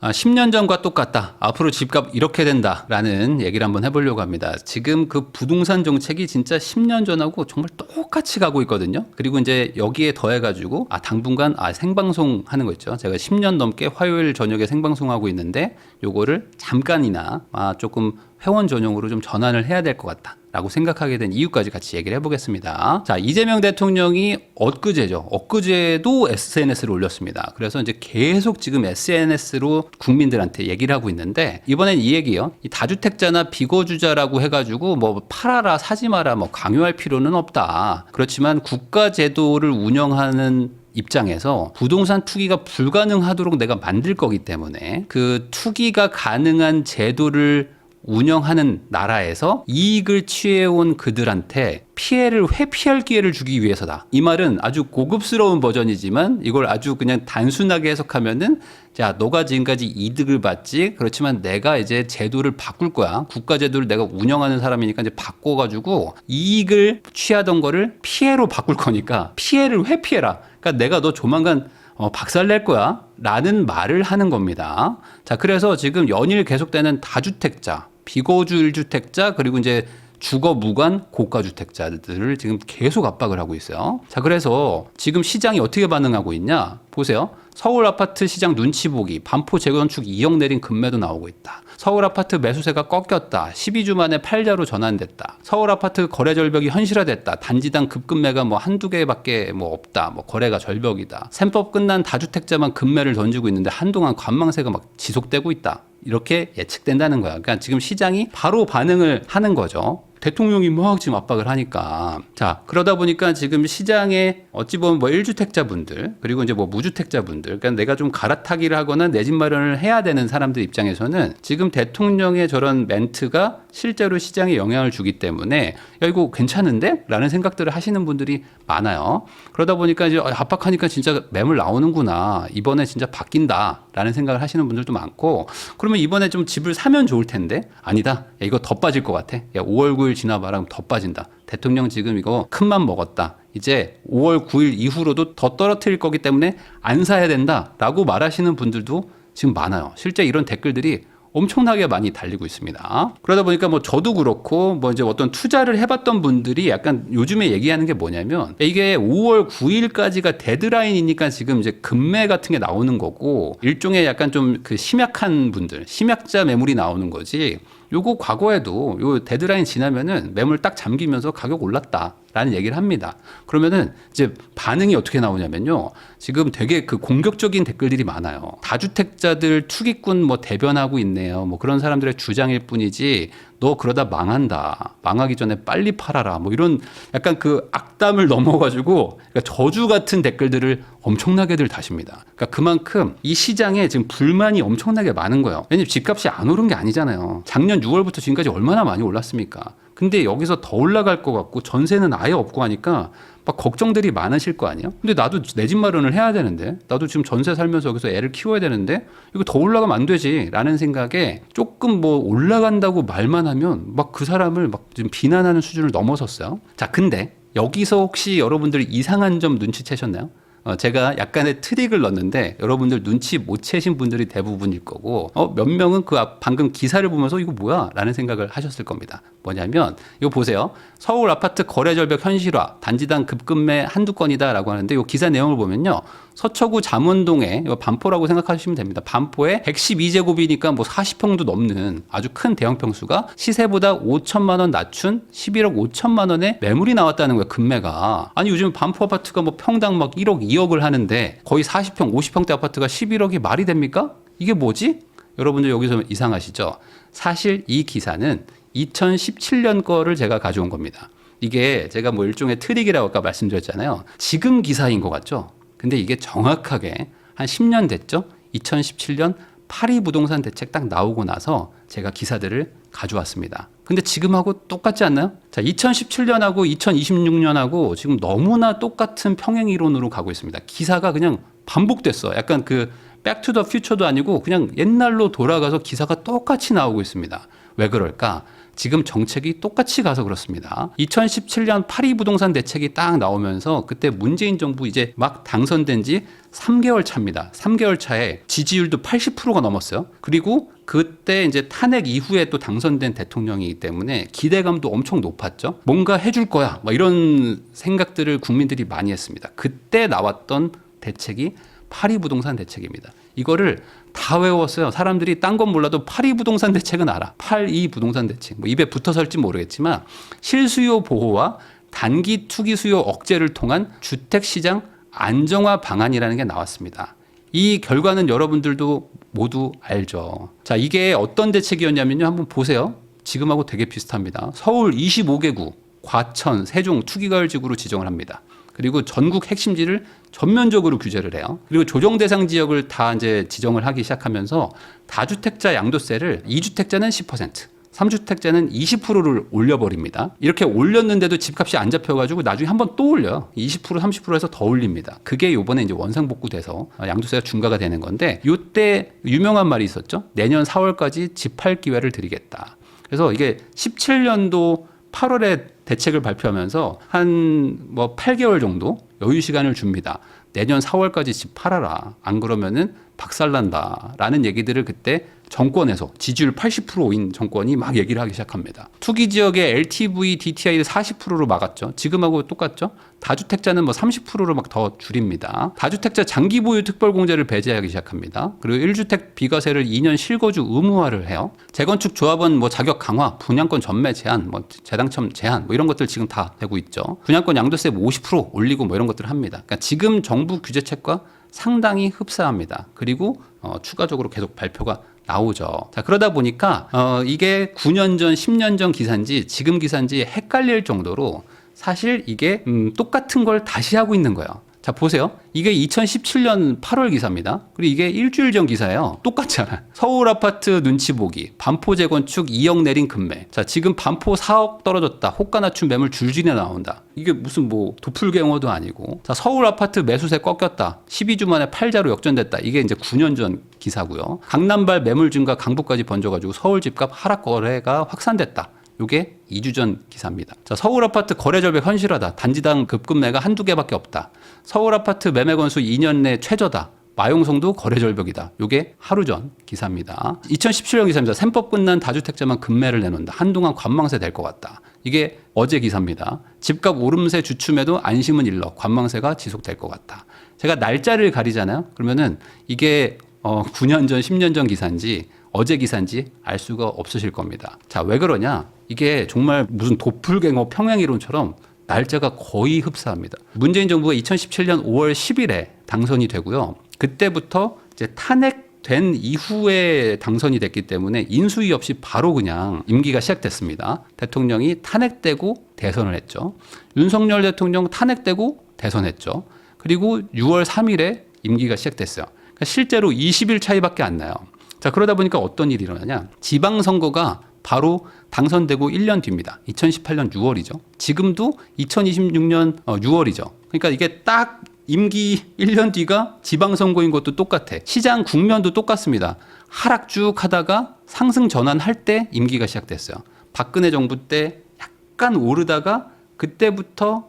10년 전과 똑같다. 앞으로 집값 이렇게 된다라는 얘기를 한번 해보려고 합니다. 지금 그 부동산 정책이 진짜 10년 전하고 정말 똑같이 가고 있거든요. 그리고 이제 여기에 더해가지고 당분간 생방송 하는 거 있죠. 제가 10년 넘게 화요일 저녁에 생방송하고 있는데 요거를 잠깐이나 조금 회원 전용으로 좀 전환을 해야 될 것 같다. 라고 생각하게 된 이유까지 같이 얘기를 해보겠습니다. 자, 이재명 대통령이 엊그제도 SNS를 올렸습니다. 그래서 이제 계속 지금 SNS로 국민들한테 얘기를 하고 있는데, 이번엔 이 얘기요. 이 다주택자나 비거주자라고 해가지고 뭐 팔아라, 사지 마라, 뭐 강요할 필요는 없다. 그렇지만 국가 제도를 운영하는 입장에서 부동산 투기가 불가능하도록 내가 만들 거기 때문에 그 투기가 가능한 제도를 운영하는 나라에서 이익을 취해온 그들한테 피해를 회피할 기회를 주기 위해서다. 이 말은 아주 고급스러운 버전이지만 이걸 아주 그냥 단순하게 해석하면은, 자, 너가 지금까지 이득을 받지. 그렇지만 내가 이제 제도를 바꿀 거야. 국가 제도를 내가 운영하는 사람이니까 이제 바꿔가지고 이익을 취하던 거를 피해로 바꿀 거니까 피해를 회피해라. 그러니까 내가 너 조만간 박살낼 거야 라는 말을 하는 겁니다. 자, 그래서 지금 연일 계속되는 다주택자, 비거주 1주택자, 그리고 이제 주거 무관 고가주택자들을 지금 계속 압박을 하고 있어요. 자, 그래서 지금 시장이 어떻게 반응하고 있냐 보세요. 서울 아파트 시장 눈치 보기, 반포 재건축 2억 내린 급매도 나오고 있다. 서울 아파트 매수세가 꺾였다. 12주 만에 팔자로 전환됐다. 서울 아파트 거래 절벽이 현실화됐다. 단지당 급급매가 뭐 한두 개밖에 뭐 없다. 뭐 거래가 절벽이다. 셈법 끝난 다주택자만 급매를 던지고 있는데 한동안 관망세가 막 지속되고 있다. 이렇게 예측된다는 거야. 그러니까 지금 시장이 바로 반응을 하는 거죠. 대통령이 막 지금 압박을 하니까. 자, 그러다 보니까 지금 시장에 어찌 보면 뭐 1주택자 분들, 그리고 이제 뭐 무주택자 분들, 그러니까 내가 좀 갈아타기를 하거나 내 집 마련을 해야 되는 사람들 입장에서는 지금 대통령의 저런 멘트가 실제로 시장에 영향을 주기 때문에 야, 이거 괜찮은데? 라는 생각들을 하시는 분들이 많아요. 그러다 보니까 이제 압박하니까 진짜 매물 나오는구나. 이번에 진짜 바뀐다. 라는 생각을 하시는 분들도 많고, 그러면 이번에 좀 집을 사면 좋을 텐데 아니다. 야, 이거 더 빠질 것 같아. 야, 5월 9일 지나봐라. 그럼 더 빠진다. 대통령 지금 이거 큰맘 먹었다. 이제 5월 9일 이후로도 더 떨어뜨릴 거기 때문에 안 사야 된다. 라고 말하시는 분들도 지금 많아요. 실제 이런 댓글들이 엄청나게 많이 달리고 있습니다. 그러다 보니까 뭐 저도 그렇고 뭐 이제 어떤 투자를 해봤던 분들이 약간 요즘에 얘기하는 게 뭐냐면, 이게 5월 9일까지가 데드라인이니까 지금 이제 급매 같은 게 나오는 거고, 일종의 약간 좀 그 심약한 분들, 심약자 매물이 나오는 거지. 요거 과거에도 요 데드라인 지나면은 매물 딱 잠기면서 가격 올랐다라는 얘기를 합니다. 그러면은 이제 반응이 어떻게 나오냐면요. 지금 되게 그 공격적인 댓글들이 많아요. 다주택자들 투기꾼 뭐 대변하고 있네요. 뭐 그런 사람들의 주장일 뿐이지 너 그러다 망한다. 망하기 전에 빨리 팔아라. 뭐 이런 약간 그 악담을 넘어가지고 그러니까 저주 같은 댓글들을 엄청나게들 다십니다. 그러니까 그만큼 이 시장에 지금 불만이 엄청나게 많은 거예요. 왜냐면 집값이 안 오른 게 아니잖아요. 작년 6월부터 지금까지 얼마나 많이 올랐습니까? 근데 여기서 더 올라갈 것 같고 전세는 아예 없고 하니까 막 걱정들이 많으실 거 아니에요? 근데 나도 내 집 마련을 해야 되는데, 나도 지금 전세 살면서 여기서 애를 키워야 되는데 이거 더 올라가면 안 되지 라는 생각에 조금 뭐 올라간다고 말만 하면 막 그 사람을 막 지금 비난하는 수준을 넘어섰어요. 자, 근데 여기서 혹시 여러분들이 이상한 점 눈치채셨나요? 제가 약간의 트릭을 넣었는데 여러분들 눈치 못 채신 분들이 대부분일 거고, 몇 명은 방금 기사를 보면서 이거 뭐야? 라는 생각을 하셨을 겁니다. 뭐냐면 이거 보세요. 서울 아파트 거래 절벽 현실화, 단지당 급급매 한두 건이다 라고 하는데 이 기사 내용을 보면요. 서초구 잠원동에, 반포라고 생각하시면 됩니다. 반포에 112제곱이니까 뭐 40평도 넘는 아주 큰 대형 평수가 시세보다 5천만 원 낮춘 11억 5천만 원의 매물이 나왔다는 거예요. 급매가. 아니 요즘 반포 아파트가 뭐 평당 막 1억 2억을 하는데 거의 40평 50평대 아파트가 11억이 말이 됩니까? 이게 뭐지? 여러분들 여기서 이상하시죠? 사실 이 기사는 2017년 거를 제가 가져온 겁니다. 이게 제가 뭐 일종의 트릭이라고 아까 말씀드렸잖아요. 지금 기사인 것 같죠? 근데 이게 정확하게 한 10년 됐죠? 2017년 파리 부동산 대책 딱 나오고 나서 제가 기사들을 가져왔습니다. 근데 지금하고 똑같지 않나요? 자, 2017년하고 2026년하고 지금 너무나 똑같은 평행 이론으로 가고 있습니다. 기사가 그냥 반복됐어. 약간 그 백투 더 퓨처도 아니고 그냥 옛날로 돌아가서 기사가 똑같이 나오고 있습니다. 왜 그럴까? 지금 정책이 똑같이 가서 그렇습니다. 2017년 파리 부동산 대책이 딱 나오면서 그때 문재인 정부 이제 막 당선된 지 3개월 차입니다. 3개월 차에 지지율도 80%가 넘었어요. 그리고 그때 이제 탄핵 이후에 또 당선된 대통령이기 때문에 기대감도 엄청 높았죠. 뭔가 해줄 거야. 막 이런 생각들을 국민들이 많이 했습니다. 그때 나왔던 대책이 파리 부동산 대책입니다. 이거를 다 외웠어요. 사람들이 딴 건 몰라도 파리 부동산 대책은 알아. 82 부동산 대책. 뭐 입에 붙어 설지 모르겠지만 실수요 보호와 단기 투기 수요 억제를 통한 주택시장 안정화 방안이라는 게 나왔습니다. 이 결과는 여러분들도 모두 알죠. 자, 이게 어떤 대책이었냐면요. 한번 보세요. 지금하고 되게 비슷합니다. 서울 25개구, 과천, 세종 투기과열지구로 지정을 합니다. 그리고 전국 핵심지를 전면적으로 규제를 해요. 그리고 조정 대상 지역을 다 이제 지정을 하기 시작하면서 다주택자 양도세를 2주택자는 10%, 3주택자는 20%를 올려버립니다. 이렇게 올렸는데도 집값이 안 잡혀가지고 나중에 한번 또 올려요. 20%, 30%에서 더 올립니다. 그게 요번에 이제 원상복구돼서 양도세가 중과가 되는 건데, 요때 유명한 말이 있었죠. 내년 4월까지 집 팔 기회를 드리겠다. 그래서 이게 17년도 8월에 대책을 발표하면서 한 뭐 8개월 정도 여유 시간을 줍니다. 내년 4월까지 집 팔아라. 안 그러면은 박살난다라는 얘기들을 그때 정권에서 지지율 80%인 정권이 막 얘기를 하기 시작합니다. 투기 지역의 LTV, DTI를 40%로 막았죠. 지금하고 똑같죠. 다주택자는 뭐 30%로 막 더 줄입니다. 다주택자 장기 보유 특별 공제를 배제하기 시작합니다. 그리고 1주택 비과세를 2년 실거주 의무화를 해요. 재건축 조합원 뭐 자격 강화, 분양권 전매 제한, 뭐 재당첨 제한 뭐 이런 것들 지금 다 되고 있죠. 분양권 양도세 50% 올리고 뭐 이런 것들을 합니다. 그러니까 지금 정부 규제책과 상당히 흡사합니다. 그리고 추가적으로 계속 발표가 나오죠. 자, 그러다 보니까 이게 9년 전, 10년 전 기사인지 지금 기사인지 헷갈릴 정도로 사실 이게 똑같은 걸 다시 하고 있는 거예요. 자, 보세요. 이게 2017년 8월 기사입니다. 그리고 이게 일주일 전 기사예요. 똑같잖아. 서울 아파트 눈치 보기, 반포 재건축 2억 내린 금매. 자, 지금 반포 4억 떨어졌다. 호가 낮춘 매물 줄줄이 나온다. 이게 무슨 뭐 도플갱어도 아니고. 자, 서울 아파트 매수세 꺾였다. 12주 만에 팔자로 역전됐다. 이게 이제 9년 전 기사고요. 강남발 매물 증가 강북까지 번져가지고 서울 집값 하락 거래가 확산됐다. 이게 2주 전 기사입니다. 자, 서울 아파트 거래 절벽 현실화다. 단지당 급급매가 한두 개밖에 없다. 서울 아파트 매매 건수 2년 내 최저다. 마용성도 거래 절벽이다. 이게 하루 전 기사입니다. 2017년 기사입니다. 셈법 끝난 다주택자만 급매를 내놓는다. 한동안 관망세 될 것 같다. 이게 어제 기사입니다. 집값 오름세 주춤에도 안심은 일러. 관망세가 지속될 것 같다. 제가 날짜를 가리잖아요. 그러면은 이게 9년 전, 10년 전 기사인지 어제 기사인지 알 수가 없으실 겁니다. 자, 왜 그러냐? 이게 정말 무슨 도플갱어 평행이론처럼 날짜가 거의 흡사합니다. 문재인 정부가 2017년 5월 10일에 당선이 되고요. 그때부터 이제 탄핵된 이후에 당선이 됐기 때문에 인수위 없이 바로 그냥 임기가 시작됐습니다. 대통령이 탄핵되고 대선을 했죠. 윤석열 대통령 탄핵되고 대선했죠. 그리고 6월 3일에 임기가 시작됐어요. 그러니까 실제로 20일 차이밖에 안 나요. 자, 그러다 보니까 어떤 일이 일어나냐. 지방선거가 바로 당선되고 1년 뒤입니다. 2018년 6월이죠. 지금도 2026년 6월이죠. 그러니까 이게 딱 임기 1년 뒤가 지방선거인 것도 똑같아. 시장 국면도 똑같습니다. 하락 쭉 하다가 상승 전환할 때 임기가 시작됐어요. 박근혜 정부 때 약간 오르다가 그때부터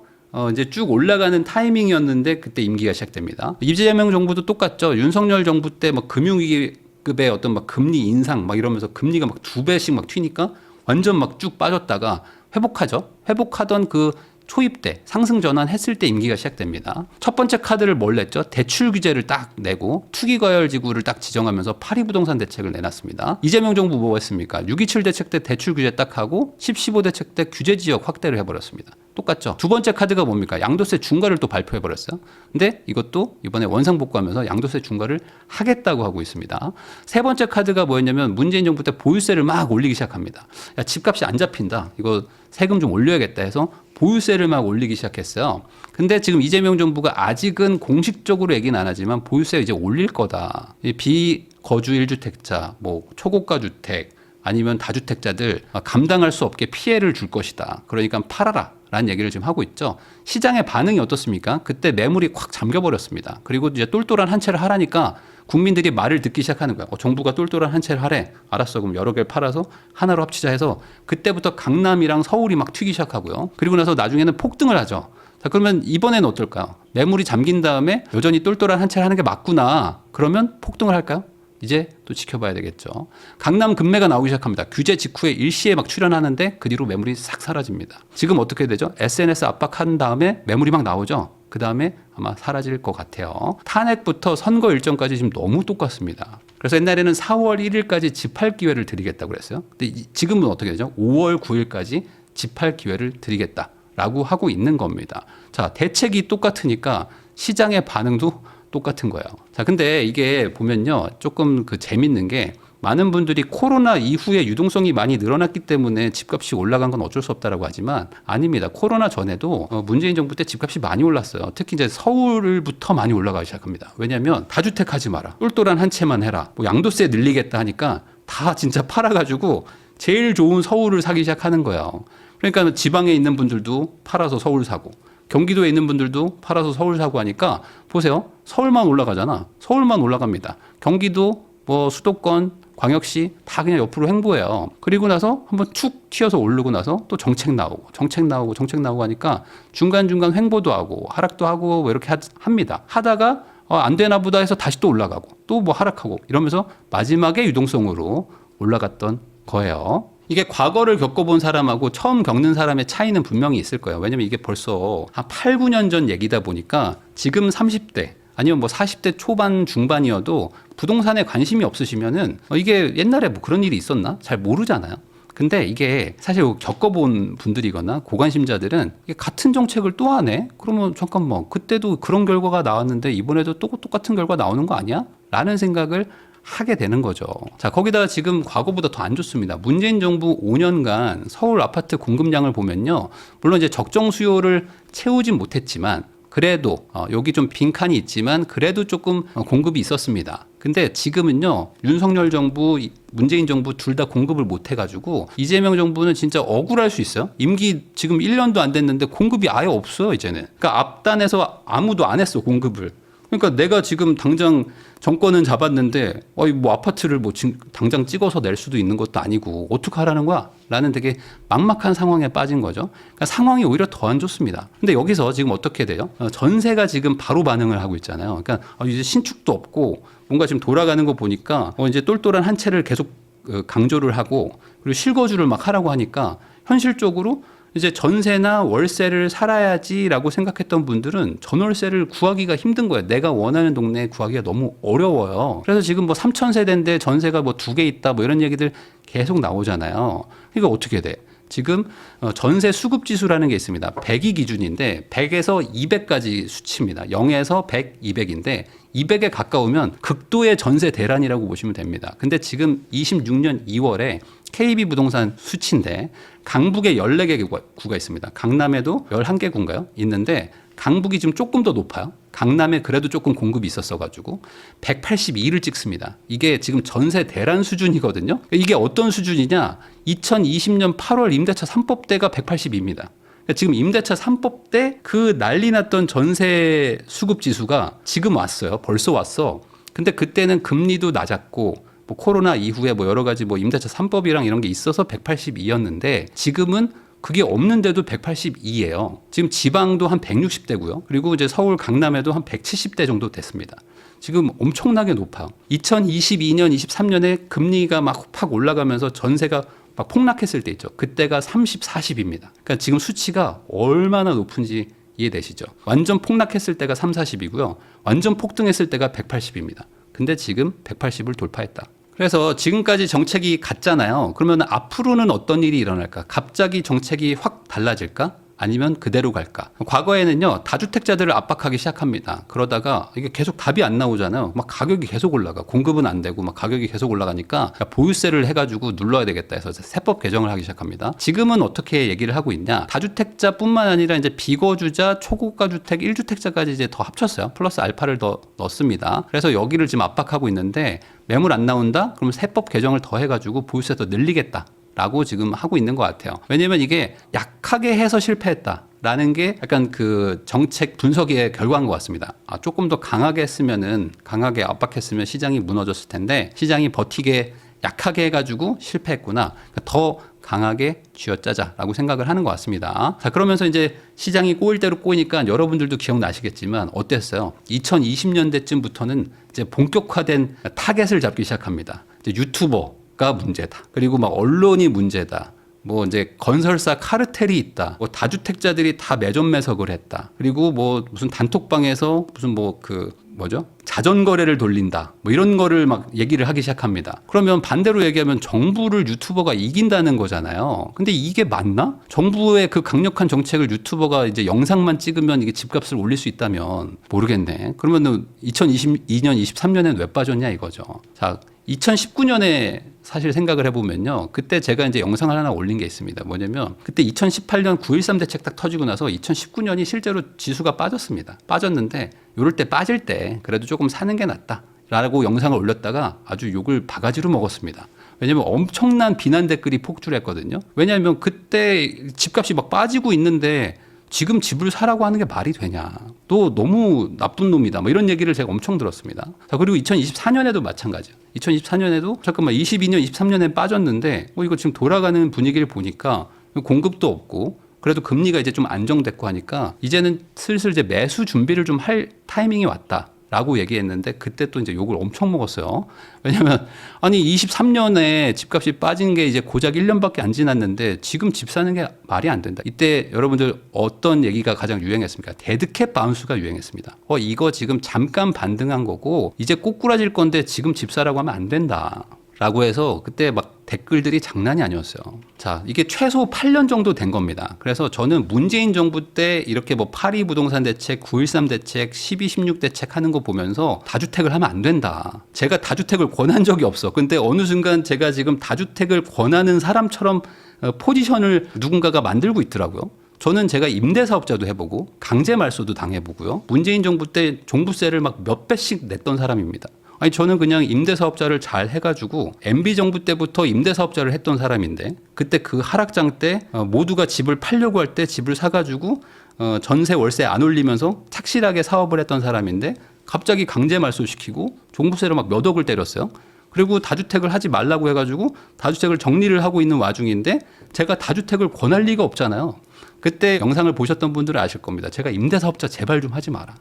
이제 쭉 올라가는 타이밍이었는데 그때 임기가 시작됩니다. 이재명 정부도 똑같죠. 윤석열 정부 때 뭐 금융위기 급의 어떤 막 금리 인상 막 이러면서 금리가 막 2배씩 막 튀니까 완전 막 쭉 빠졌다가 회복하죠. 회복하던 그 초입 때 상승 전환했을 때 임기가 시작됩니다. 첫 번째 카드를 뭘 냈죠? 대출 규제를 딱 내고 투기 과열 지구를 딱 지정하면서 파리 부동산 대책을 내놨습니다. 이재명 정부 뭐 했습니까? 6.27 대책 때 대출 규제 딱 하고 10.15 대책 때 규제 지역 확대를 해버렸습니다. 똑같죠. 두 번째 카드가 뭡니까? 양도세 중과를 또 발표해버렸어요. 근데 이것도 이번에 원상복구하면서 양도세 중과를 하겠다고 하고 있습니다. 세 번째 카드가 뭐였냐면 문재인 정부 때 보유세를 막 올리기 시작합니다. 야, 집값이 안 잡힌다. 이거 세금 좀 올려야겠다 해서 보유세를 막 올리기 시작했어요. 근데 지금 이재명 정부가 아직은 공식적으로 얘기는 안 하지만 보유세 이제 올릴 거다. 비거주 1주택자, 뭐 초고가 주택, 아니면 다주택자들 감당할 수 없게 피해를 줄 것이다. 그러니까 팔아라. 라는 얘기를 지금 하고 있죠. 시장의 반응이 어떻습니까? 그때 매물이 확 잠겨버렸습니다. 그리고 이제 똘똘한 한 채를 하라니까 국민들이 말을 듣기 시작하는 거야. 정부가 똘똘한 한 채를 하래. 알았어. 그럼 여러 개를 팔아서 하나로 합치자 해서 그때부터 강남이랑 서울이 막 튀기 시작하고요. 그리고 나서 나중에는 폭등을 하죠. 자, 그러면 이번에는 어떨까요? 매물이 잠긴 다음에 여전히 똘똘한 한 채를 하는 게 맞구나. 그러면 폭등을 할까요? 이제 또 지켜봐야 되겠죠. 강남 금매가 나오기 시작합니다. 규제 직후에 일시에 막 출현하는데 그 뒤로 매물이 싹 사라집니다. 지금 어떻게 되죠? SNS 압박한 다음에 매물이 막 나오죠. 그 다음에 아마 사라질 것 같아요. 탄핵부터 선거 일정까지 지금 너무 똑같습니다. 그래서 옛날에는 4월 1일까지 집할 기회를 드리겠다고 그랬어요. 근데 지금은 어떻게 되죠? 5월 9일까지 집할 기회를 드리겠다라고 하고 있는 겁니다. 자, 대책이 똑같으니까 시장의 반응도 똑같은 거예요. 자, 근데 이게 보면요. 조금 재밌는 게 많은 분들이 코로나 이후에 유동성이 많이 늘어났기 때문에 집값이 올라간 건 어쩔 수 없다라고 하지만 아닙니다. 코로나 전에도 문재인 정부 때 집값이 많이 올랐어요. 특히 이제 서울부터 많이 올라가기 시작합니다. 왜냐하면 다주택 하지 마라. 똘똘한 한 채만 해라. 뭐 양도세 늘리겠다 하니까 다 진짜 팔아가지고 제일 좋은 서울을 사기 시작하는 거예요. 그러니까 지방에 있는 분들도 팔아서 서울 사고 경기도에 있는 분들도 팔아서 서울 사고 하니까 보세요. 서울만 올라가잖아. 서울만 올라갑니다. 경기도 뭐 수도권 광역시 다 그냥 옆으로 횡보해요. 그리고 나서 한번 축 튀어서 오르고 나서 또 정책 나오고 하니까 중간중간 횡보도 하고 하락도 하고 뭐 이렇게 합니다. 하다가 안 되나 보다 해서 다시 또 올라가고 또 뭐 하락하고 이러면서 마지막에 유동성으로 올라갔던 거예요. 이게 과거를 겪어본 사람하고 처음 겪는 사람의 차이는 분명히 있을 거예요. 왜냐면 이게 벌써 한 8, 9년 전 얘기다 보니까 지금 30대 아니면 뭐 40대 초반 중반이어도 부동산에 관심이 없으시면은 이게 옛날에 뭐 그런 일이 있었나? 잘 모르잖아요. 근데 이게 사실 겪어본 분들이거나 고관심자들은 이게 같은 정책을 또 하네? 그러면 잠깐만 그때도 그런 결과가 나왔는데 이번에도 또 똑같은 결과 나오는 거 아니야? 라는 생각을 하게 되는 거죠. 자, 거기다가 지금 과거보다 더 안 좋습니다. 문재인 정부 5년간 서울 아파트 공급량을 보면요. 물론 이제 적정 수요를 채우진 못했지만 그래도 여기 좀 빈칸이 있지만 그래도 조금 공급이 있었습니다. 근데 지금은요. 윤석열 정부, 문재인 정부 둘 다 공급을 못 해가지고 이재명 정부는 진짜 억울할 수 있어요. 임기 지금 1년도 안 됐는데 공급이 아예 없어요. 이제는. 그러니까 앞단에서 아무도 안 했어. 공급을. 그러니까 내가 지금 당장 정권은 잡았는데 뭐 아파트를 뭐 지금 당장 찍어서 낼 수도 있는 것도 아니고 어떡하라는 거야? 라는 되게 막막한 상황에 빠진 거죠. 그러니까 상황이 오히려 더 안 좋습니다. 근데 여기서 지금 어떻게 돼요? 전세가 지금 바로 반응을 하고 있잖아요. 그러니까 이제 신축도 없고 뭔가 지금 돌아가는 거 보니까 이제 똘똘한 한 채를 계속 강조를 하고 그리고 실거주를 막 하라고 하니까 현실적으로 이제 전세나 월세를 살아야지라고 생각했던 분들은 전월세를 구하기가 힘든 거예요. 내가 원하는 동네에 구하기가 너무 어려워요. 그래서 지금 뭐 3,000세대인데 전세가 뭐 2개 있다 뭐 이런 얘기들 계속 나오잖아요. 이거 어떻게 돼? 지금 전세 수급 지수라는 게 있습니다. 100이 기준인데 100에서 200까지 수치입니다. 0에서 100, 200인데 200에 가까우면 극도의 전세 대란이라고 보시면 됩니다. 근데 지금 26년 2월에 KB 부동산 수치인데 강북에 14개 구가 있습니다. 강남에도 11개 구인가요? 있는데 강북이 지금 조금 더 높아요. 강남에 그래도 조금 공급이 있었어가지고 182를 찍습니다. 이게 지금 전세 대란 수준이거든요. 이게 어떤 수준이냐? 2020년 8월 임대차 3법 때가 182입니다. 지금 임대차 3법 때 그 난리 났던 전세 수급 지수가 지금 왔어요. 벌써 왔어. 근데 그때는 금리도 낮았고 뭐 코로나 이후에 뭐 여러 가지 뭐 임대차 3법이랑 이런 게 있어서 182였는데 지금은 그게 없는데도 182예요. 지금 지방도 한 160대고요. 그리고 이제 서울 강남에도 한 170대 정도 됐습니다. 지금 엄청나게 높아요. 2022년, 23년에 금리가 막 팍 올라가면서 전세가 막 폭락했을 때 있죠. 그때가 30, 40입니다. 그러니까 지금 수치가 얼마나 높은지 이해되시죠? 완전 폭락했을 때가 3, 40이고요. 완전 폭등했을 때가 180입니다. 근데 지금 180을 돌파했다. 그래서 지금까지 정책이 같잖아요. 그러면 앞으로는 어떤 일이 일어날까? 갑자기 정책이 확 달라질까? 아니면 그대로 갈까? 과거에는요, 다주택자들을 압박하기 시작합니다. 그러다가 이게 계속 답이 안 나오잖아요. 막 가격이 계속 올라가. 공급은 안 되고 막 가격이 계속 올라가니까 보유세를 해가지고 눌러야 되겠다 해서 세법 개정을 하기 시작합니다. 지금은 어떻게 얘기를 하고 있냐? 다주택자뿐만 아니라 이제 비거주자, 초고가 주택, 1주택자까지 이제 더 합쳤어요. 플러스 알파를 더 넣습니다. 그래서 여기를 지금 압박하고 있는데 매물 안 나온다? 그러면 세법 개정을 더 해가지고 보유세 더 늘리겠다. 라고 지금 하고 있는 것 같아요. 왜냐면 이게 약하게 해서 실패했다 라는 게 약간 그 정책 분석의 결과인 것 같습니다. 조금 더 강하게 했으면은, 강하게 압박했으면 시장이 무너졌을 텐데 시장이 버티게 약하게 해가지고 실패했구나. 그러니까 더 강하게 쥐어짜자라고 생각을 하는 것 같습니다. 자, 그러면서 이제 시장이 꼬일 대로 꼬이니까 여러분들도 기억나시겠지만 어땠어요? 2020년대쯤부터는 이제 본격화된 타겟을 잡기 시작합니다. 이제 유튜버가 문제다. 그리고 막 언론이 문제다. 뭐 이제 건설사 카르텔이 있다. 뭐 다주택자들이 다 매점 매석을 했다. 그리고 뭐 무슨 단톡방에서 무슨 뭐 그 뭐죠? 자전거래를 돌린다. 뭐 이런 거를 막 얘기를 하기 시작합니다. 그러면 반대로 얘기하면 정부를 유튜버가 이긴다는 거잖아요. 근데 이게 맞나? 정부의 그 강력한 정책을 유튜버가 이제 영상만 찍으면 이게 집값을 올릴 수 있다면 모르겠네. 그러면은 2022년, 23년엔 왜 빠졌냐 이거죠. 자, 2019년에 사실 생각을 해보면요. 그때 제가 이제 영상을 하나 올린 게 있습니다. 뭐냐면 그때 2018년 9.13 대책 딱 터지고 나서 2019년이 실제로 지수가 빠졌습니다. 빠졌는데 이럴 때 빠질 때 그래도 조금 사는 게 낫다 라고 영상을 올렸다가 아주 욕을 바가지로 먹었습니다. 왜냐하면 엄청난 비난 댓글이 폭주했거든요. 왜냐하면 그때 집값이 막 빠지고 있는데 지금 집을 사라고 하는 게 말이 되냐. 너 너무 나쁜 놈이다. 뭐 이런 얘기를 제가 엄청 들었습니다. 자, 그리고 2024년에도 마찬가지예요. 2024년에도 잠깐만 22년, 23년에 빠졌는데 이거 지금 돌아가는 분위기를 보니까 공급도 없고 그래도 금리가 이제 좀 안정됐고 하니까 이제는 슬슬 이제 매수 준비를 좀 할 타이밍이 왔다. 라고 얘기했는데 그때 또 이제 욕을 엄청 먹었어요. 왜냐면 아니 23년에 집값이 빠진 게 이제 고작 1년밖에 안 지났는데 지금 집 사는 게 말이 안 된다. 이때 여러분들 어떤 얘기가 가장 유행했습니까? 데드캣 바운스가 유행했습니다. 이거 지금 잠깐 반등한 거고 이제 꼬꾸라질 건데 지금 집 사라고 하면 안 된다. 라고 해서 그때 막 댓글들이 장난이 아니었어요. 자, 이게 최소 8년 정도 된 겁니다. 그래서 저는 문재인 정부 때 이렇게 뭐 8.2 부동산 대책, 9.13 대책, 12, 16 대책 하는 거 보면서 다주택을 하면 안 된다. 제가 다주택을 권한 적이 없어. 근데 어느 순간 제가 지금 다주택을 권하는 사람처럼 포지션을 누군가가 만들고 있더라고요. 저는 제가 임대사업자도 해보고 강제 말소도 당해보고요. 문재인 정부 때 종부세를 막 몇 배씩 냈던 사람입니다. 아니 저는 그냥 임대사업자를 잘 해가지고 MB정부 때부터 임대사업자를 했던 사람인데 그때 그 하락장 때 모두가 집을 팔려고 할 때 집을 사가지고 전세 월세 안 올리면서 착실하게 사업을 했던 사람인데 갑자기 강제 말소시키고 종부세를 막 몇 억을 때렸어요. 그리고 다주택을 하지 말라고 해가지고 다주택을 정리를 하고 있는 와중인데 제가 다주택을 권할 리가 없잖아요. 그때 영상을 보셨던 분들은 아실 겁니다. 제가 임대사업자 제발 좀 하지 마라.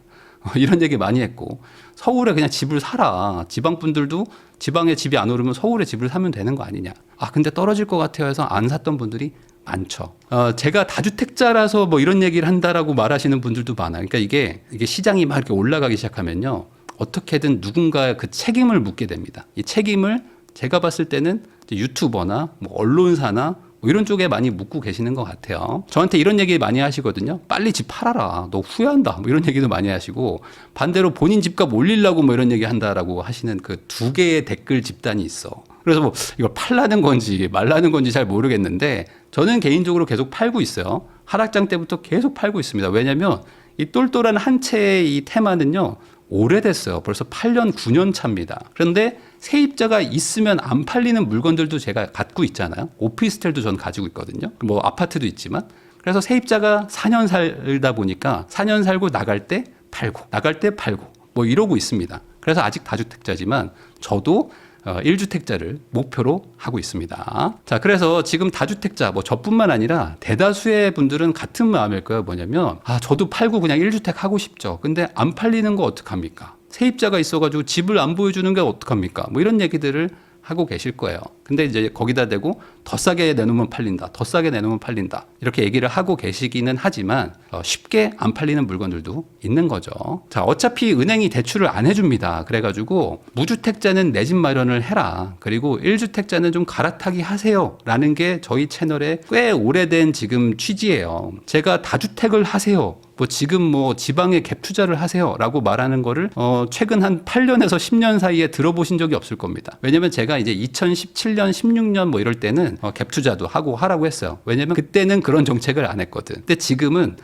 이런 얘기 많이 했고 서울에 그냥 집을 사라. 지방 분들도 지방에 집이 안 오르면 서울에 집을 사면 되는 거 아니냐. 근데 떨어질 것 같아요 해서 안 샀던 분들이 많죠. 제가 다주택자라서 뭐 이런 얘기를 한다라고 말하시는 분들도 많아요. 그러니까 이게 시장이 막 이렇게 올라가기 시작하면요. 어떻게든 누군가의 그 책임을 묻게 됩니다. 이 책임을 제가 봤을 때는 유튜버나 뭐 언론사나 뭐 이런 쪽에 많이 묻고 계시는 것 같아요. 저한테 이런 얘기 많이 하시거든요. 빨리 집 팔아라. 너 후회한다. 뭐 이런 얘기도 많이 하시고 반대로 본인 집값 올리려고 뭐 이런 얘기 한다라고 하시는 그 두 개의 댓글 집단이 있어. 그래서 뭐 이걸 팔라는 건지 말라는 건지 잘 모르겠는데 저는 개인적으로 계속 팔고 있어요. 하락장 때부터 계속 팔고 있습니다. 왜냐하면 이 똘똘한 한 채의 이 테마는요. 오래됐어요. 벌써 8년, 9년 차입니다. 그런데 세입자가 있으면 안 팔리는 물건들도 제가 갖고 있잖아요. 오피스텔도 전 가지고 있거든요. 뭐 아파트도 있지만. 그래서 세입자가 4년 살다 보니까 4년 살고 나갈 때 팔고 나갈 때 팔고 뭐 이러고 있습니다. 그래서 아직 다주택자지만 저도 1주택자를 목표로 하고 있습니다. 자, 그래서 지금 다주택자, 뭐 저뿐만 아니라 대다수의 분들은 같은 마음일 거예요. 뭐냐면, 저도 팔고 그냥 1주택 하고 싶죠. 근데 안 팔리는 거 어떡합니까? 세입자가 있어가지고 집을 안 보여주는 게 어떡합니까? 뭐 이런 얘기들을 하고 계실 거예요. 근데 이제 거기다 대고 더 싸게 내놓으면 팔린다. 더 싸게 내놓으면 팔린다. 이렇게 얘기를 하고 계시기는 하지만 쉽게 안 팔리는 물건들도 있는 거죠. 자, 어차피 은행이 대출을 안 해줍니다. 그래가지고 무주택자는 내 집 마련을 해라. 그리고 1주택자는 좀 갈아타기 하세요. 라는 게 저희 채널의 꽤 오래된 지금 취지예요. 제가 다주택을 하세요. 뭐 지금 뭐 지방에 갭 투자를 하세요라고 말하는 거를 최근 한 8년에서 10년 사이에 들어보신 적이 없을 겁니다. 왜냐면 제가 이제 2017년, 16년 뭐 이럴 때는 갭 투자도 하고 하라고 했어요. 왜냐면 그때는 그런 정책을 안 했거든. 근데 지금은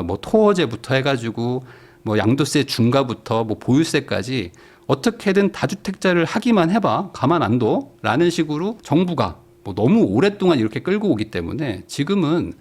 뭐 토어제부터 해가지고 뭐 양도세 중과부터 뭐 보유세까지 어떻게든 다주택자를 하기만 해봐. 가만 안 둬. 라는 식으로 정부가 뭐 너무 오랫동안 이렇게 끌고 오기 때문에 지금은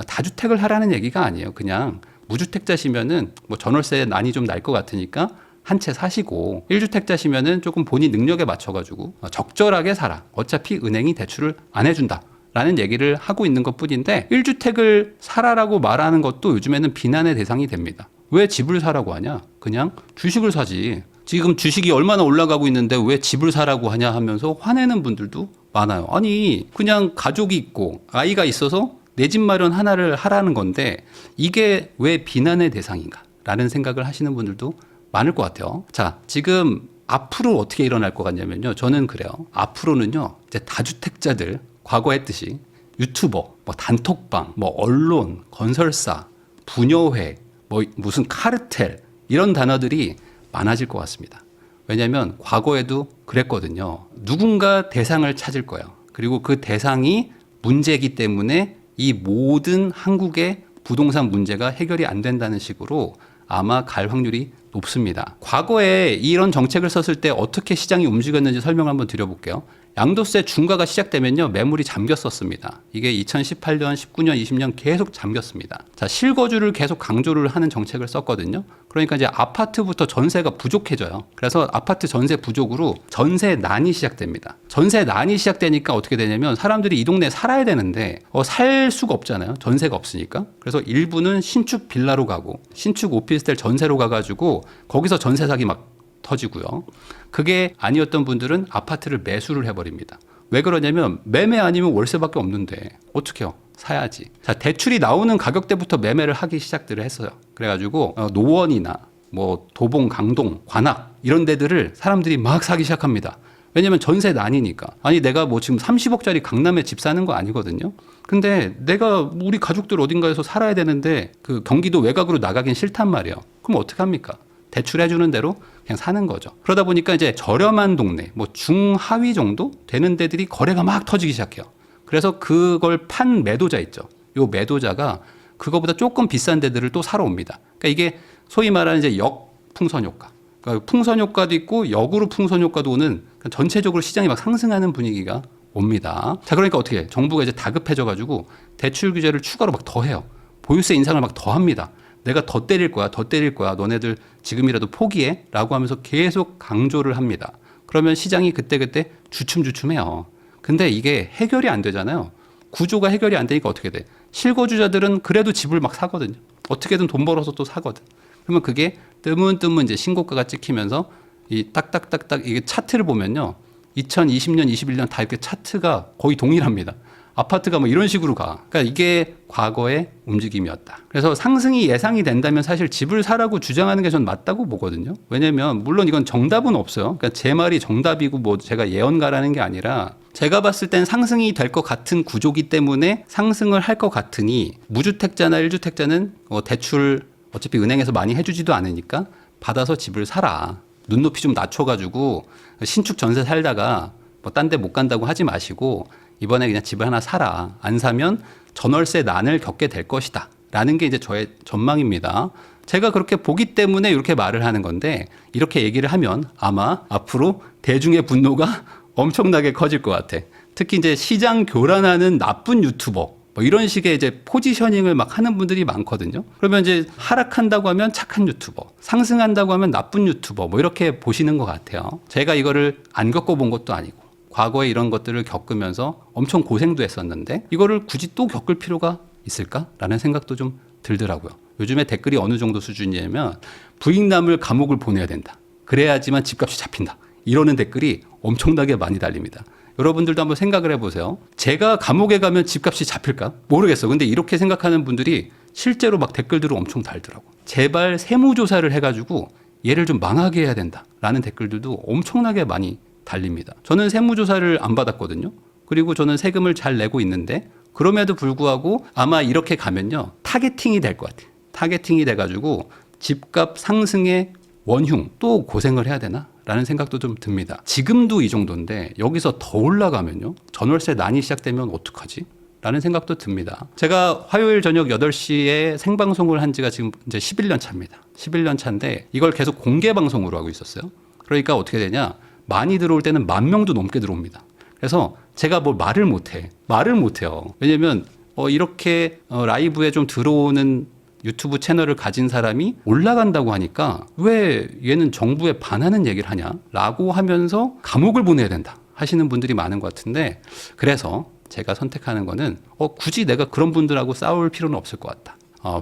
다주택을 하라는 얘기가 아니에요. 그냥 무주택자시면은 뭐 전월세 난이 좀 날 것 같으니까 한 채 사시고 1주택자시면은 조금 본인 능력에 맞춰가지고 적절하게 살아. 어차피 은행이 대출을 안 해준다. 라는 얘기를 하고 있는 것 뿐인데 1주택을 사라라고 말하는 것도 요즘에는 비난의 대상이 됩니다. 왜 집을 사라고 하냐? 그냥 주식을 사지. 지금 주식이 얼마나 올라가고 있는데 왜 집을 사라고 하냐 하면서 화내는 분들도 많아요. 아니 그냥 가족이 있고 아이가 있어서 내 집 마련 하나를 하라는 건데 이게 왜 비난의 대상인가? 라는 생각을 하시는 분들도 많을 것 같아요. 자, 지금 앞으로 어떻게 일어날 것 같냐면요. 저는 그래요. 앞으로는요. 이제 다주택자들 과거 했듯이 유튜버, 뭐 단톡방, 뭐 언론, 건설사, 분여회, 뭐 무슨 카르텔 이런 단어들이 많아질 것 같습니다. 왜냐하면 과거에도 그랬거든요. 누군가 대상을 찾을 거예요. 그리고 그 대상이 문제이기 때문에 이 모든 한국의 부동산 문제가 해결이 안 된다는 식으로 아마 갈 확률이 높습니다. 과거에 이런 정책을 썼을 때 어떻게 시장이 움직였는지 설명을 한번 드려볼게요. 양도세 중과가 시작되면요 매물이 잠겼었습니다. 이게 2018년, 19년, 20년 계속 잠겼습니다. 자, 실거주를 계속 강조를 하는 정책을 썼거든요. 그러니까 이제 아파트부터 전세가 부족해져요. 그래서 아파트 전세 부족으로 전세난이 시작됩니다. 전세난이 시작되니까 어떻게 되냐면 사람들이 이 동네에 살아야 되는데 살 수가 없잖아요. 전세가 없으니까. 그래서 일부는 신축 빌라로 가고 신축 오피스텔 전세로 가가지고 거기서 전세 사기 막 터지고요. 그게 아니었던 분들은 아파트를 매수를 해버립니다. 왜 그러냐면 매매 아니면 월세밖에 없는데 어떻게 해요? 사야지. 자, 대출이 나오는 가격대부터 매매를 하기 시작들을 했어요. 그래가지고 노원이나 뭐 도봉, 강동, 관악 이런 데들을 사람들이 막 사기 시작합니다. 왜냐면 전세난이니까. 아니 내가 뭐 지금 30억짜리 강남에 집 사는 거 아니거든요. 근데 내가 우리 가족들 어딘가에서 살아야 되는데 그 경기도 외곽으로 나가긴 싫단 말이에요. 그럼 어떡합니까? 대출해주는 대로 그냥 사는 거죠. 그러다 보니까 이제 저렴한 동네, 뭐 중하위 정도 되는 데들이 거래가 막 터지기 시작해요. 그래서 그걸 판 매도자 있죠. 요 매도자가 그거보다 조금 비싼 데들을 또 사러 옵니다. 그러니까 이게 소위 말하는 이제 역풍선 효과. 그러니까 풍선 효과도 있고 역으로 풍선 효과도 오는 전체적으로 시장이 막 상승하는 분위기가 옵니다. 자, 그러니까 어떻게 해? 정부가 이제 다급해져가지고 대출 규제를 추가로 막 더해요. 보유세 인상을 막 더합니다. 내가 더 때릴 거야, 더 때릴 거야. 너네들 지금이라도 포기해. 라고 하면서 계속 강조를 합니다. 그러면 시장이 그때그때 주춤주춤해요. 근데 이게 해결이 안 되잖아요. 구조가 해결이 안 되니까 어떻게 돼? 실거주자들은 그래도 집을 막 사거든요. 어떻게든 돈 벌어서 또 사거든. 그러면 그게 뜨문뜨문 이제 신고가가 찍히면서 이 딱딱딱딱 이게 차트를 보면요. 2020년, 21년 다 이렇게 차트가 거의 동일합니다. 아파트가 뭐 이런 식으로 가. 그러니까 이게 과거의 움직임이었다. 그래서 상승이 예상이 된다면 사실 집을 사라고 주장하는 게 전 맞다고 보거든요. 왜냐면 물론 이건 정답은 없어요. 그러니까 제 말이 정답이고 뭐 제가 예언가라는 게 아니라 제가 봤을 땐 상승이 될 것 같은 구조기 때문에 상승을 할 것 같으니 무주택자나 1주택자는 대출 어차피 은행에서 많이 해주지도 않으니까 받아서 집을 사라. 눈높이 좀 낮춰가지고 신축 전세 살다가 뭐 딴 데 못 간다고 하지 마시고 이번에 그냥 집을 하나 사라. 안 사면 전월세 난을 겪게 될 것이다. 라는 게 이제 저의 전망입니다. 제가 그렇게 보기 때문에 이렇게 말을 하는 건데 이렇게 얘기를 하면 아마 앞으로 대중의 분노가 엄청나게 커질 것 같아. 특히 이제 시장 교란하는 나쁜 유튜버 뭐 이런 식의 이제 포지셔닝을 막 하는 분들이 많거든요. 그러면 이제 하락한다고 하면 착한 유튜버, 상승한다고 하면 나쁜 유튜버 뭐 이렇게 보시는 것 같아요. 제가 이거를 안 겪어본 것도 아니고 과거에 이런 것들을 겪으면서 엄청 고생도 했었는데 이거를 굳이 또 겪을 필요가 있을까라는 생각도 좀 들더라고요. 요즘에 댓글이 어느 정도 수준이냐면 부익남을 감옥을 보내야 된다. 그래야지만 집값이 잡힌다. 이러는 댓글이 엄청나게 많이 달립니다. 여러분들도 한번 생각을 해보세요. 제가 감옥에 가면 집값이 잡힐까? 모르겠어. 근데 이렇게 생각하는 분들이 실제로 막 댓글들을 엄청 달더라고. 제발 세무조사를 해가지고 얘를 좀 망하게 해야 된다라는 댓글들도 엄청나게 많이 달립니다. 저는 세무조사를 안 받았거든요. 그리고 저는 세금을 잘 내고 있는데 그럼에도 불구하고 아마 이렇게 가면요. 타겟팅이 될 것 같아요. 타겟팅이 돼가지고 집값 상승의 원흉 또 고생을 해야 되나? 라는 생각도 좀 듭니다. 지금도 이 정도인데 여기서 더 올라가면요. 전월세 난이 시작되면 어떡하지? 라는 생각도 듭니다. 제가 화요일 저녁 8시에 생방송을 한 지가 지금 이제 11년 차입니다. 11년 차인데 이걸 계속 공개 방송으로 하고 있었어요. 그러니까 어떻게 되냐? 많이 들어올 때는 10,000명도 넘게 들어옵니다. 그래서 제가 뭘 말을 못해. 말을 못해요. 왜냐면 이렇게 라이브에 좀 들어오는 유튜브 채널을 가진 사람이 올라간다고 하니까 왜 얘는 정부에 반하는 얘기를 하냐라고 하면서 감옥을 보내야 된다 하시는 분들이 많은 것 같은데, 그래서 제가 선택하는 거는 굳이 내가 그런 분들하고 싸울 필요는 없을 것 같다.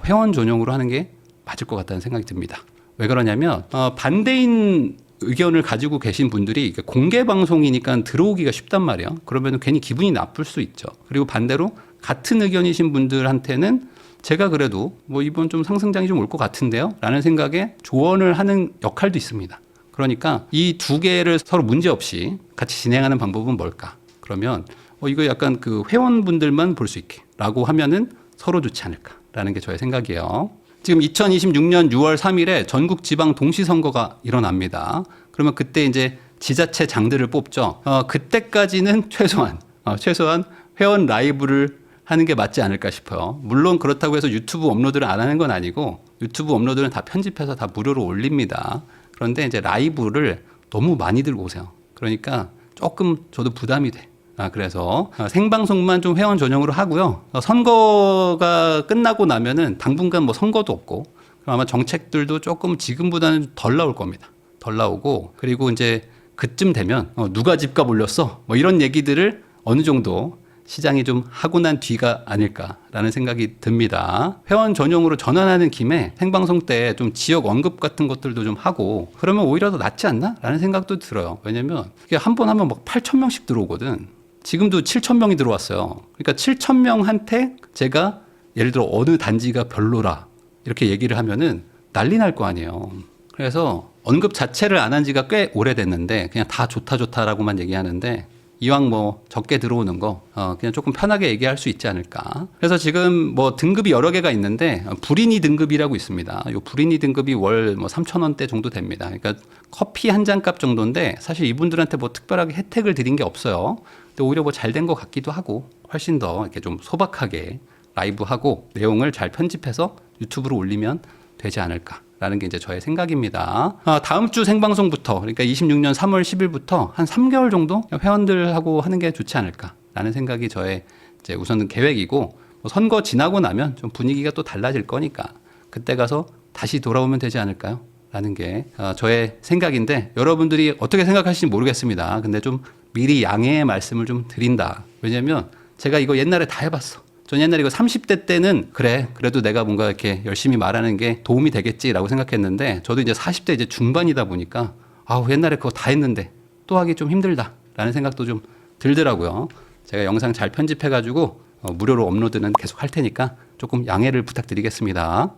회원 전용으로 하는 게 맞을 것 같다는 생각이 듭니다. 왜 그러냐면 반대인 의견을 가지고 계신 분들이 공개 방송이니까 들어오기가 쉽단 말이에요. 그러면 괜히 기분이 나쁠 수 있죠. 그리고 반대로 같은 의견이신 분들한테는 제가 그래도 이번 좀 상승장이 좀 올 것 같은데요? 라는 생각에 조언을 하는 역할도 있습니다. 그러니까 이 두 개를 서로 문제 없이 같이 진행하는 방법은 뭘까? 그러면 이거 약간 그 회원분들만 볼 수 있게 라고 하면은 서로 좋지 않을까라는 게 저의 생각이에요. 지금 2026년 6월 3일에 전국 지방 동시선거가 일어납니다. 그러면 그때 이제 지자체 장들을 뽑죠. 그때까지는 최소한 회원 라이브를 하는 게 맞지 않을까 싶어요. 물론 그렇다고 해서 유튜브 업로드를 안 하는 건 아니고 유튜브 업로드는 다 편집해서 다 무료로 올립니다. 그런데 이제 라이브를 너무 많이들 오세요. 그러니까 조금 저도 부담이 돼. 그래서 생방송만 좀 회원 전용으로 하고요. 선거가 끝나고 나면은 당분간 선거도 없고, 그럼 아마 정책들도 조금 지금보다는 덜 나올 겁니다. 덜 나오고, 그리고 이제 그쯤 되면 누가 집값 올렸어? 이런 얘기들을 어느 정도 시장이 좀 하고 난 뒤가 아닐까라는 생각이 듭니다. 회원 전용으로 전환하는 김에 생방송 때 좀 지역 언급 같은 것들도 좀 하고 그러면 오히려 더 낫지 않나? 라는 생각도 들어요. 왜냐면 이게 한 번 하면 8,000명씩 들어오거든. 지금도 7,000명이 들어왔어요. 그러니까 7,000명한테 제가 예를 들어 어느 단지가 별로라 이렇게 얘기를 하면은 난리 날 거 아니에요. 그래서 언급 자체를 안 한 지가 꽤 오래됐는데 그냥 다 좋다라고만 얘기하는데 이왕 적게 들어오는 거 그냥 조금 편하게 얘기할 수 있지 않을까. 그래서 지금 등급이 여러 개가 있는데 불인이 등급이라고 있습니다. 요 불인이 등급이 월 3,000원대 정도 됩니다. 그러니까 커피 한 잔 값 정도인데 사실 이분들한테 특별하게 혜택을 드린 게 없어요. 근데 오히려 잘 된 것 같기도 하고 훨씬 더 이렇게 좀 소박하게 라이브하고 내용을 잘 편집해서 유튜브로 올리면 되지 않을까. 라는 게 이제 저의 생각입니다. 다음 주 생방송부터, 그러니까 26년 3월 10일부터 한 3개월 정도 회원들하고 하는 게 좋지 않을까라는 생각이 저의 이제 우선은 계획이고, 선거 지나고 나면 좀 분위기가 또 달라질 거니까 그때 가서 다시 돌아오면 되지 않을까요? 라는 게 저의 생각인데 여러분들이 어떻게 생각하실지 모르겠습니다. 근데 좀 미리 양해의 말씀을 좀 드린다. 왜냐면 제가 이거 옛날에 다 해봤어. 전 옛날에 이거 30대 때는 그래도 내가 뭔가 이렇게 열심히 말하는 게 도움이 되겠지라고 생각했는데 저도 이제 40대 이제 중반이다 보니까 옛날에 그거 다 했는데 또 하기 좀 힘들다라는 생각도 좀 들더라고요. 제가 영상 잘 편집해가지고 무료로 업로드는 계속 할 테니까 조금 양해를 부탁드리겠습니다.